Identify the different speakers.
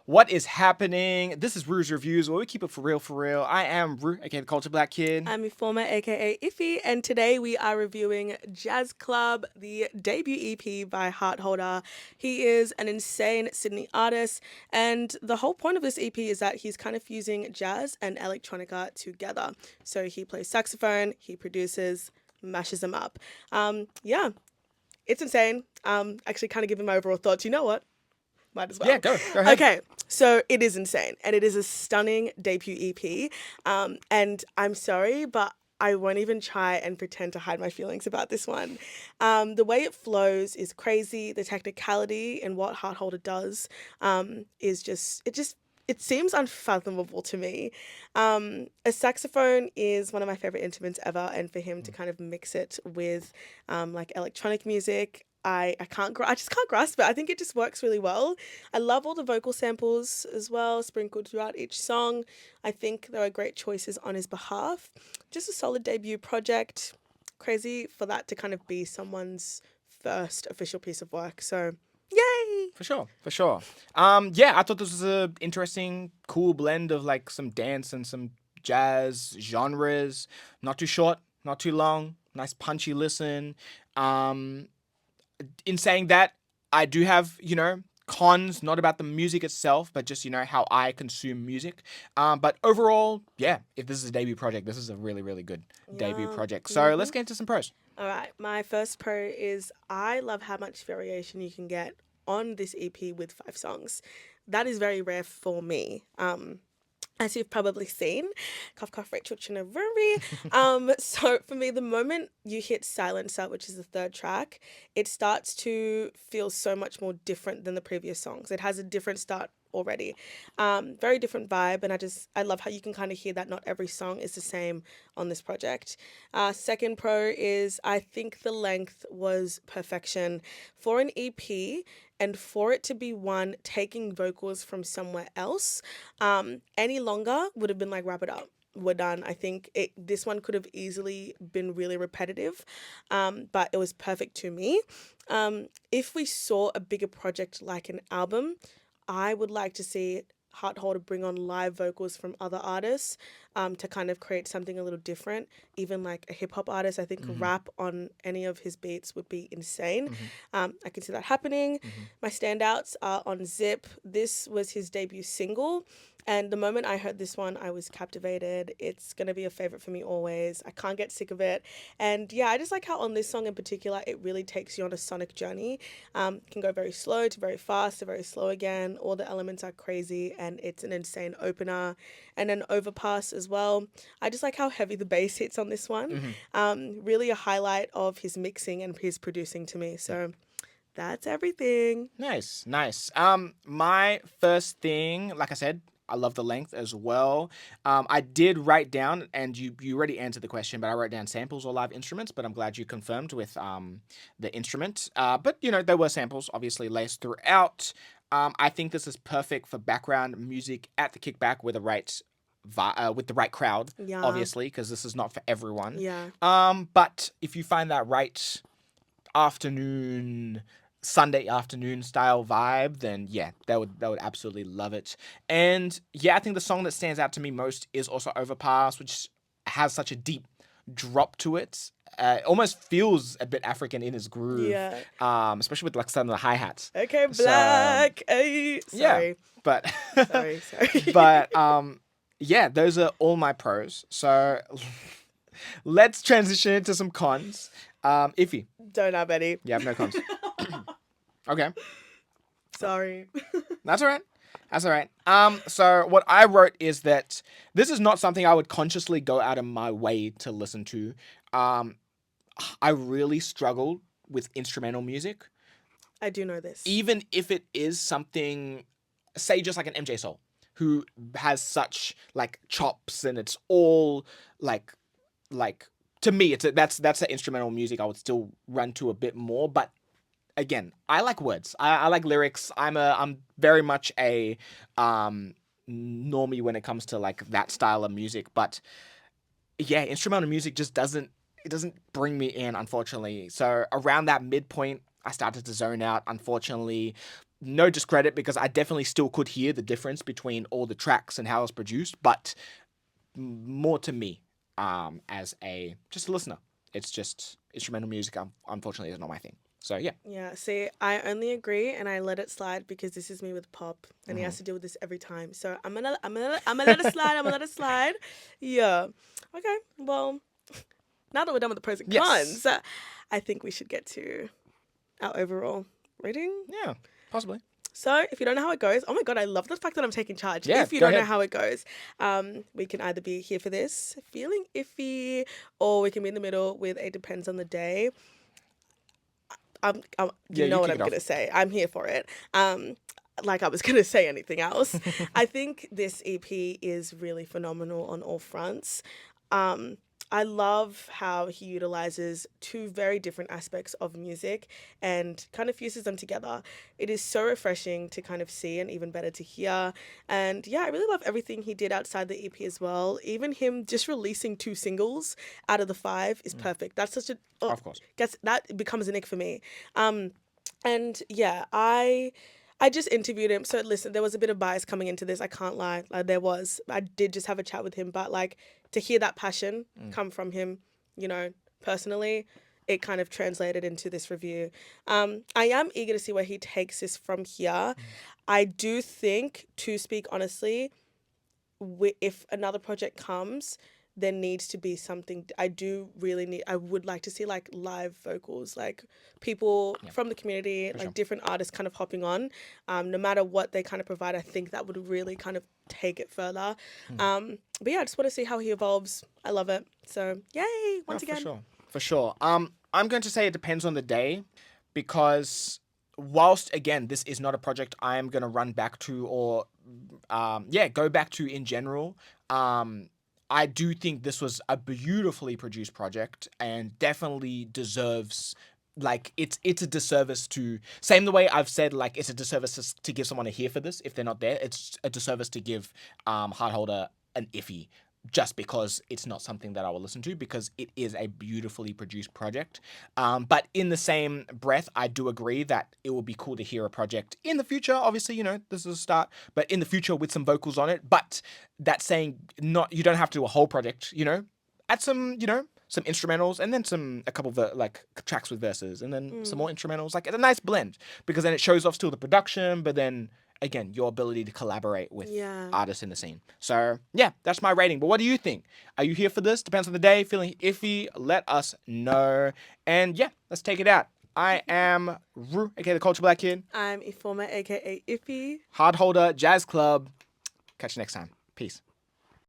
Speaker 1: What is happening? This is Rue's Reviews, where we keep it for real, for real. I am Rue, aka the Culture Black Kid.
Speaker 2: I'm Informer, aka Iffy, and today we are reviewing Jazzclub, the debut EP by Heartholder. He is an insane Sydney artist, and the whole point of this EP is that he's kind of fusing jazz and electronica together. So he plays saxophone, he produces, mashes them up. Yeah, it's insane. Actually, kind of giving my overall thoughts. You know what? Might as well.
Speaker 1: Yeah, go ahead.
Speaker 2: Okay, so it is insane, and it is a stunning debut EP. And I'm sorry, but I won't even try and pretend to hide my feelings about this one. The way it flows is crazy. The technicality and what Heartholder does is it seems unfathomable to me. A saxophone is one of my favorite instruments ever, and for him to kind of mix it with like electronic music, I just can't grasp it. I think it just works really well. I love all the vocal samples as well, sprinkled throughout each song. I think there are great choices on his behalf. Just a solid debut project. Crazy for that to kind of be someone's first official piece of work. So, yay!
Speaker 1: For sure, for sure. Yeah, I thought this was a interesting, cool blend of like some dance and some jazz genres. Not too short, not too long. Nice punchy listen. In saying that, I do have, cons, not about the music itself, but just, how I consume music. But overall, yeah, if this is a debut project, this is a really, really good debut
Speaker 2: Yeah.
Speaker 1: project. So let's get into some pros.
Speaker 2: All right, my first pro is I love how much variation you can get on this EP with 5 songs. That is very rare for me. As you've probably seen, cough cough Rachel Chinaruri. So for me, the moment you hit Silencer, which is the third track, it starts to feel so much more different than the previous songs. It has a different start already. Very different vibe, and I love how you can kind of hear that not every song is the same on this project. Second pro is I think the length was perfection for an EP. And for it to be one taking vocals from somewhere else, any longer would have been like, wrap it up. We're done. I think this one could have easily been really repetitive, but it was perfect to me. If we saw a bigger project like an album, I would like to see Heartholder bring on live vocals from other artists to kind of create something a little different. Even like a hip hop artist, I think rap on any of his beats would be insane. I can see that happening. My standouts are on Zip. This was his debut single. And the moment I heard this one, I was captivated. It's going to be a favorite for me always. I can't get sick of it. And yeah, I just like how on this song in particular, it really takes you on a sonic journey. It can go very slow to very fast to very slow again. All the elements are crazy and it's an insane opener and an overpass as well. I just like how heavy the bass hits on this one. Really a highlight of his mixing and his producing to me. So that's everything.
Speaker 1: Nice, nice. My first thing, like I said, I love the length as well. I did write down, and you already answered the question, but I wrote down samples or live instruments, but I'm glad you confirmed with the instrument. But, there were samples, obviously, laced throughout. I think this is perfect for background music at the kickback with with the right crowd,
Speaker 2: Yeah.
Speaker 1: obviously, because this is not for everyone.
Speaker 2: Yeah.
Speaker 1: But if you find that right Sunday afternoon style vibe, then yeah, that would absolutely love it. And yeah, I think the song that stands out to me most is also Overpass, which has such a deep drop to it. It almost feels a bit African in his groove.
Speaker 2: Yeah.
Speaker 1: Especially with like some of the hi-hats.
Speaker 2: Okay,
Speaker 1: So,
Speaker 2: black. Ay,
Speaker 1: yeah.
Speaker 2: sorry.
Speaker 1: But
Speaker 2: Sorry.
Speaker 1: but yeah, those are all my pros. So let's transition into some cons. Iffy,
Speaker 2: Don't have any.
Speaker 1: you have no cons. Okay.
Speaker 2: Sorry.
Speaker 1: That's all right. That's all right. So what I wrote is that this is not something I would consciously go out of my way to listen to. I really struggle with instrumental music,
Speaker 2: I do know this.
Speaker 1: even if it is something, say, just like an MJ Soul, who has such like chops, and it's all like to me, that's the instrumental music I would still run to a bit more, but. Again, I like words. I like lyrics. I'm very much a normie when it comes to like that style of music. But yeah, instrumental music just doesn't bring me in, unfortunately. So around that midpoint, I started to zone out, unfortunately. no discredit, because I definitely still could hear the difference between all the tracks and how it's produced, but more to me, as just a listener. It's just instrumental music. Unfortunately, is not my thing. So yeah.
Speaker 2: Yeah, see, I only agree and I let it slide because this is me with pop and he
Speaker 1: Mm-hmm.
Speaker 2: has to deal with this every time. So I'm gonna let it slide. I'm gonna let it slide. Yeah. Okay. Well, now that we're done with the pros and
Speaker 1: Yes.
Speaker 2: cons, I think we should get to our overall rating.
Speaker 1: Yeah. Possibly.
Speaker 2: So, if you don't know how it goes, oh my god, I love the fact that I'm taking charge.
Speaker 1: Yeah.
Speaker 2: If you
Speaker 1: Go
Speaker 2: don't know
Speaker 1: ahead.
Speaker 2: how it goes, we can either be here for this, feeling iffy, or we can be in the middle with a depends on the day. You
Speaker 1: Yeah. You
Speaker 2: know what
Speaker 1: kick
Speaker 2: I'm
Speaker 1: it off.
Speaker 2: gonna say. I'm here for it. Like I was gonna say anything else. I think this EP is really phenomenal on all fronts. Um, I love how he utilizes two very different aspects of music and kind of fuses them together. It is so refreshing to kind of see and even better to hear. And yeah, I really love everything he did outside the EP as well. Even him just releasing 2 singles out of the 5 is perfect. That's such a
Speaker 1: Of course.
Speaker 2: that becomes an ick for me. And yeah, I just interviewed him. So listen, there was a bit of bias coming into this. I can't lie. Like, there was. I did just have a chat with him, but like to hear that passion come from him, personally, it kind of translated into this review. I am eager to see where he takes this from here. I do think, to speak honestly, if another project comes, there needs to be something. I would like to see like live vocals, like people from the community, like
Speaker 1: sure.
Speaker 2: different artists kind of hopping on. No matter what they kind of provide, I think that would really kind of take it further. But yeah, I just want to see how he evolves. I love it. So yay, once
Speaker 1: For
Speaker 2: again.
Speaker 1: sure. For sure. I'm going to say it depends on the day, because whilst again this is not a project I am going to run back to or go back to in general, I do think this was a beautifully produced project and definitely deserves, like, it's a disservice to, same the way I've said, like, it's a disservice to give someone a hear for this if they're not there. It's a disservice to give Heartholder an iffy just because it's not something that I will listen to, because it is a beautifully produced project. But in the same breath, I do agree that it will be cool to hear a project in the future. Obviously, this is a start, but in the future with some vocals on it. But that saying, not, you don't have to do a whole project, add some, some instrumentals and then a couple of like tracks with verses and then some more instrumentals, like a nice blend, because then it shows off still the production, but then again, your ability to collaborate with artists in the scene. So yeah, that's my rating. But what do you think? Are you here for this? Depends on the day. Feeling iffy? Let us know. And yeah, let's take it out. I am Ru, aka the Culture Black Kid.
Speaker 2: I'm Ifoma, aka Iffy.
Speaker 1: Heartholder, Jazzclub. Catch you next time. Peace.